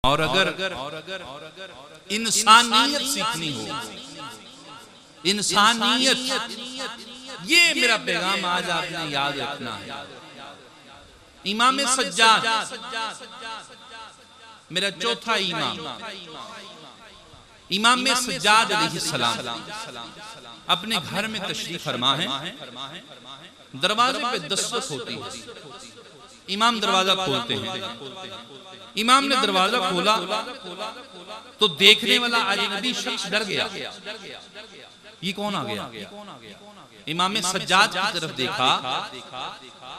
और अगर इंसानियत सीखनी हो, इंसानियत, ये मेरा पैगाम आज आपने याद रखना है। इमाम सज्जाद मेरा चौथा इमाम, इमाम सज्जाद अलैहिस्सलाम अपने घर में तशरीफ फरमा है। दरवाजे पे दस्तक होती है, इमाम दरवाजा खोलते हैं। इमाम ने दरवाजा खोला तो देखने वाला अजनबी शख्स डर गया, ये कौन आ गया? इमाम सज्जाद की तरफ देखा,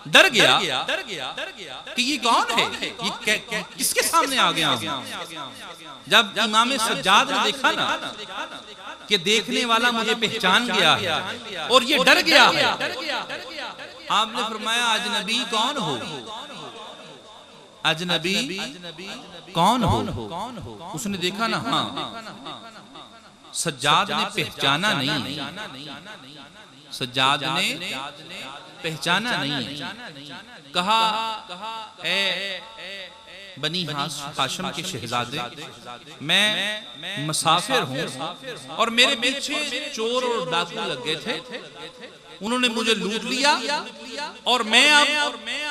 डर गया कि ये कौन है, ये किसके सामने आ गया? जब इमाम सज्जाद ने देखा ना कि देखने वाला मुझे पहचान गया है और ये डर गया है, आपने फरमाया अजनबी कौन हो? अजनबी कौन हो? उसने देखा ना, हाँ, सज्जाद ने पहचाना नहीं, सज्जाद ने पहचाना नहीं। कहा ए बनी हाशिम के शहजादे, मैं मुसाफिर हूँ और मेरे पीछे चोर और डाकू लग गए थे, उन्होंने मुझे लूट लिया और मैं अब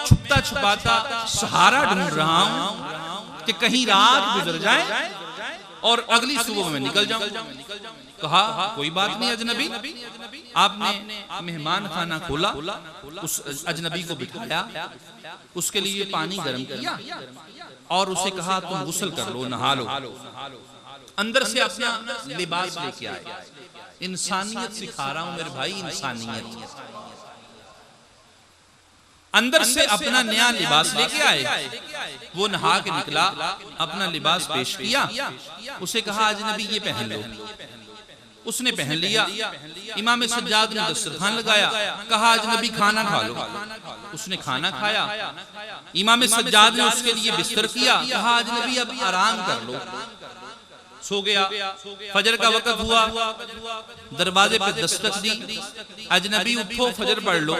छुपता छुपाता सहारा ढूंढ रहा हूं कि कहीं रात गुजर जाए और अगली सुबह में निकल जाऊं। कहा कोई बात नहीं अजनबी। आपने मेहमान खाना खोला, उस अजनबी को बिठाया, उसके लिए पानी गर्म किया और उसे कहा तुम गुस्ल कर लो, नहा लो। अंदर से अपना लिबास लेके आए। इंसानियत सिखा रहा हूं मेरे भाई, इंसानियत। अंदर से अपना नया लिबास लेके आए, वो नहा के निकला, अपना लिबास पेश किया, उसे कहा अजनबी ये पहन लो। उसने पहन लिया। इमाम सज्जाद ने दस्तरखान लगाया, कहा अजनबी खाना खा लो। उसने खाना खाया। इमाम सज्जाद ने उसके लिए बिस्तर किया, कहा अजनबी अब आराम कर लो। सो गया। फजर का वक्त हुआ, दरवाजे पे दस्तक दी, अजनबी उठो फजर पढ़ लो।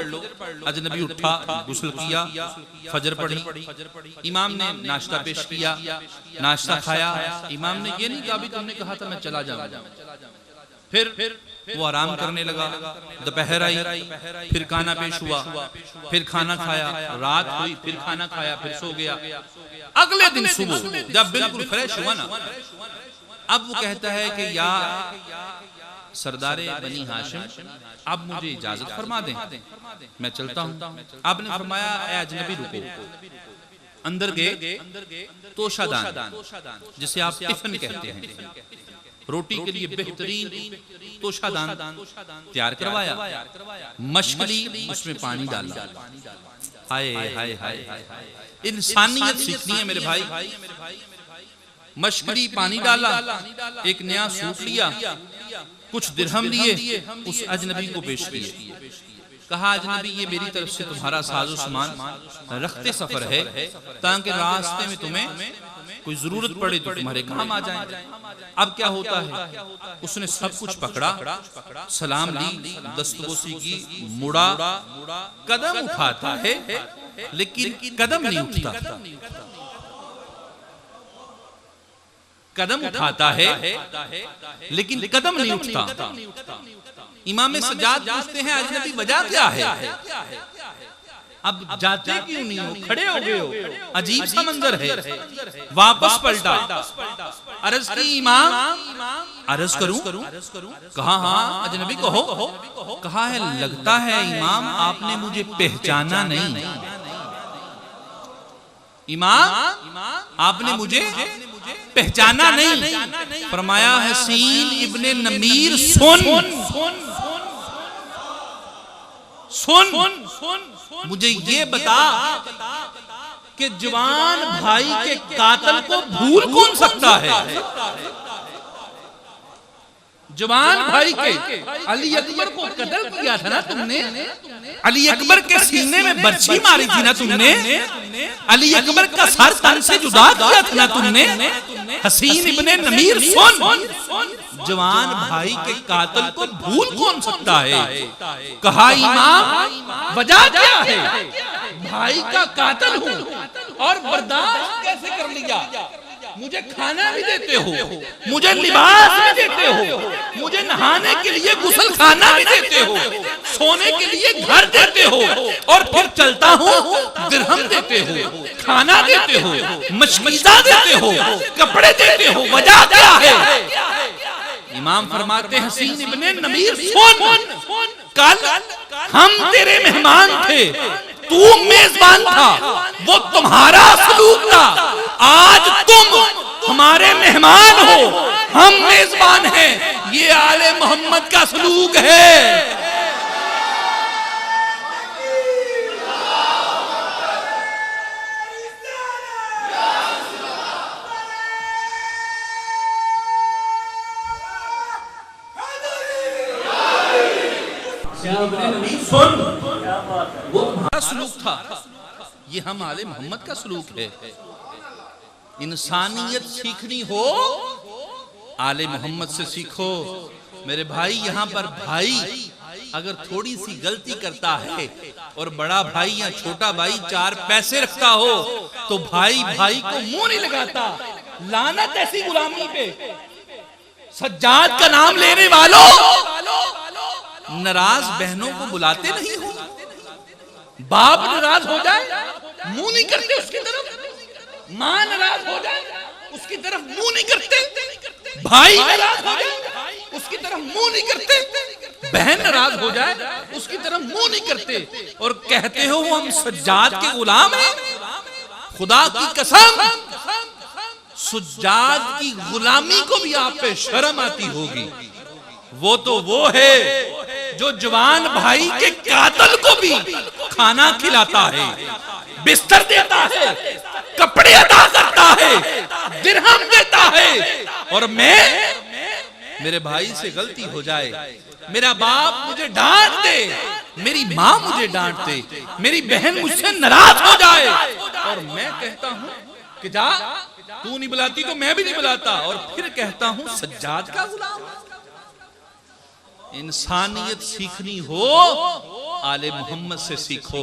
अजनबी उठा, गुस्ल किया, फजर पढ़ी। इमाम ने नाश्ता पेश किया, नाश्ता खाया। इमाम ने ये नहीं कहा अभी तुमने कहा था मैं चला जाऊंगा। फिर वो आराम करने लगा। दोपहर आई, फिर खाना पेश हुआ, फिर खाना खाया। रात हुई, फिर खाना खाया, फिर सो गया। अगले दिन सुबह जब बिल्कुल फ्रेश हुआ ना, अब वो कहता है कि या सरदारे बनी हाशिम, अब मुझे इजाजत फरमा दें, मैं चलता हूं। आपने फरमाया ए अजनबी रुको। अंदर गए, तोशादान जिसे आप टिफिन कहते हैं, रोटी के लिए बेहतरीन तोशादान तैयार करवाया, मशकली उसमें पानी डाला। हाय हाय हाय, इंसानियत सीखनी है मेरे भाई। मशकली पानी डाला, एक नया सूट लिया, कुछ दिरहम लिए, उस अजनबी को पेश किए। कहा अजनबी ये मेरी तरफ से तुम्हारा साजो सामान रखते सफर है, ताकि रास्ते में तुम्हें कोई जरूरत पड़े तो तुम्हारे काम आ जाए। अब क्या होता है, उसने सब कुछ पकड़ा, सलाम ली, दस्तबोसी की, मुड़ा, कदम उठाता है लेकिन कदम नहीं उठता। कदम उठाता है लेकिन कदम नहीं उठता। इमाम सज्जाद पूछते हैं अजनबी वजह क्या है? अब जाते क्यों नहीं हो, खड़े हो गए हो, अजीब सा मंजर है। वापस पलटा, अर्ज की इमाम, अर्ज करूं? कहा हाँ अजनबी कहो। कहा है लगता है इमाम आपने मुझे पहचाना नहीं। इमाम आपने मुझे पहचाना नहीं। फरमाया हसीन इब्ने नमीर सुन, सुन, मुझे ये बता कि जवान भाई के कातिल को भूल कौन सकता है? जवान भाई के अली अकबर को कत्ल किया था ना तुमने, अली अकबर के सीने में बर्छी मारी थी ना तुमने, अली अकबर का सर तन से जुदा किया था ना तुमने। हसीन इब्ने नमीर सुन, जवान भाई के कातिल को भूल कौन सकता है? कहा इमाम वजह क्या है? भाई का कातिल हूं और बर्दाश्त कैसे कर लिया? मुझे खाना भी देते हो, मुझे लिबास भी देते हो, मुझे नहाने के लिए गुसल खाना भी देते हो, सोने के लिए घर देते हो, और फिर चलता हूँ दिरहम देते हो, खाना देते हो, मशकीज़ा देते हो, कपड़े देते हो, वजह क्या है? इमाम फरमाते हैं हसीन इब्ने नमीर, सुन, कल हम तेरे मेहमान थे, तू मेजबान था, वो तुम्हारा सलूक था। आज तुम हमारे मेहमान हो, हम मेजबान हैं। ये आले मोहम्मद का सलूक है। सुन, वो तुम्हारा सलूक था, ये हम आले मोहम्मद का सलूक है। इंसानियत सीखनी हो, आले मोहम्मद से सीखो। मेरे भाई, यहाँ पर भाई अगर थोड़ी सी गलती करता है और बड़ा भाई या छोटा भाई 4 पैसे रखता हो तो भाई भाई को मुंह नहीं लगाता। लानत ऐसी गुलामी पे। सज्जाद का नाम लेने वालों, नाराज बहनों को बुलाते नहीं हो। बाप नाराज हो जाए मुंह नहीं करते उसकी तरफ, मां नाराज हो जाए उसकी तरफ मुंह नहीं करते, भाई नाराज हो जाए उसकी तरफ मुंह नहीं करते, बहन नाराज हो जाए उसकी तरफ मुंह नहीं करते, और कहते हो हम सज्जाद के गुलाम हैं। खुदा की कसम, सज्जाद की गुलामी को भी आप पे शर्म आती होगी। वो तो वो है जो जवान भाई के कातल को भी खाना खिलाता है, बिस्तर देता है, कपड़े अदा करता है, दिरहम देता है। और मेरे भाई से गलती हो जाए, मेरा बाप मुझे डांट दे, मेरी माँ मुझे डांट दे, मेरी बहन मुझसे नाराज हो जाए, और मैं कहता हूँ कि जा, तू नहीं बुलाती तो मैं भी नहीं बुलाता, और फिर कहता हूँ सज्जाद का गुलाम। इंसानियत सीखनी हो, आले मोहम्मद से सीखो।